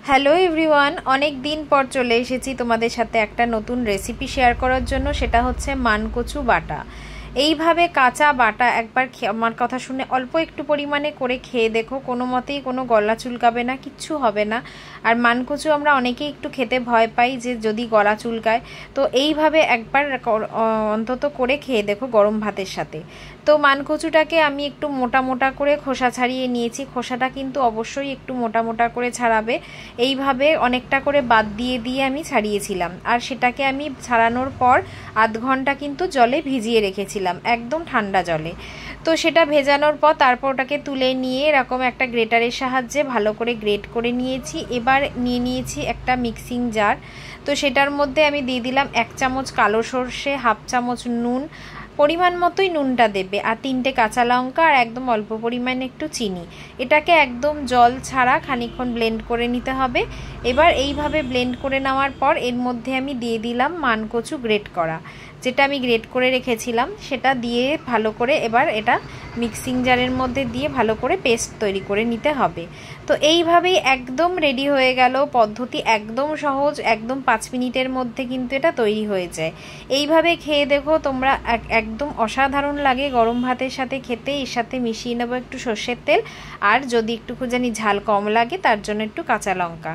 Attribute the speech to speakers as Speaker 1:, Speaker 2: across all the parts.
Speaker 1: Hello everyone, অনেক দিন পর চলে এসেছি তোমাদের সাথে একটা নতুন রেসিপি শেয়ার করার জন্য। সেটা হচ্ছে মানকচু বাটা। এইভাবে কাঁচা বাটা একবার আমার কথা শুনে অল্প একটু পরিমাণে করে খেয়ে দেখো, কোনো মতেই কোনো গলা চুলকাবে না, কিচ্ছু হবে না। আর মানকচু আমরা অনেকেই একটু খেতে ভয় পাই যে যদি গলা চুলকায়, তো এইভাবে একবার অন্তত করে খেয়ে দেখো গরম ভাতের সাথে। তো মানকচুটাকে আমি একটু মোটা মোটা করে খোসা ছাড়িয়ে নিয়েছি। খোসাটা কিন্তু অবশ্যই একটু মোটা মোটা করে ছাড়াবে। এইভাবে অনেকটা করে বাদ দিয়ে দিয়ে আমি ছাড়িয়েছিলাম, আর সেটাকে আমি ছাড়ানোর পর আধ ঘন্টা কিন্তু জলে ভিজিয়ে রেখেছিলাম, একদম ঠান্ডা জলে। তো সেটা ভেজানোর পর তারপর ওটাকে তুলে নিয়ে এরকম একটা গ্রেটারের সাহায্যে ভালো করে গ্রেট করে নিয়েছি। এবার নিয়ে নিয়েছি একটা মিক্সিং জার। তো সেটার মধ্যে আমি দিয়ে দিলাম 1 চামচ কালো সর্ষে, হাফ চামচ নুন, পরিমাণ মতোই নুনটা দেবে, আর 3টে কাঁচা লঙ্কা, আর একদম অল্প পরিমাণে একটু চিনি। এটাকে একদম জল ছাড়া খানিকক্ষণ ব্লেন্ড করে নিতে হবে। এবার এইভাবে ব্লেন্ড করে নেওয়ার পর এর মধ্যে আমি দিয়ে দিলাম মানকচু গ্রেট করা, যেটা আমি গ্রেট করে রেখেছিলাম, সেটা দিয়ে ভালো করে এবার এটা মিক্সিং জারের মধ্যে দিয়ে ভালো করে পেস্ট তৈরি করে নিতে হবে। তো এইভাবেই একদম রেডি হয়ে গেল। পদ্ধতি একদম সহজ, একদম 5 মিনিটের মধ্যে কিন্তু এটা তৈরি হয়ে যায়। এইভাবে খেয়ে দেখো তোমরা, একদম অসাধারণ লাগে গরম ভাতের সাথে খেতে। এর সাথে মিশিয়ে নেবো একটু সর্ষের তেল, আর যদি একটু জানি ঝাল কম লাগে তার জন্য একটু কাঁচা লঙ্কা।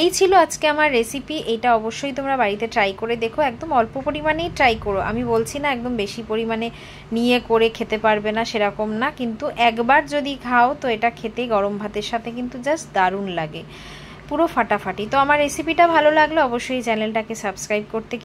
Speaker 1: এই ছিল আজকে আমার রেসিপি। এটা অবশ্যই তোমরা বাড়িতে ট্রাই করে দেখো, একদম অল্প পরিমাণেই ট্রাই করো। আমি বলছি না একদম বেশি পরিমাণে নিয়ে করে খেতে পারবে না, সেরকম না, কিন্তু একবার যদি খাও তো এটা খেতে গরম ভাতের সাথে কিন্তু জাস্ট দারুণ লাগে, পুরো ফাটাফাটি। তো আমার রেসিপিটা ভালো লাগলে অবশ্যই চ্যানেলটাকে সাবস্ক্রাইব করতে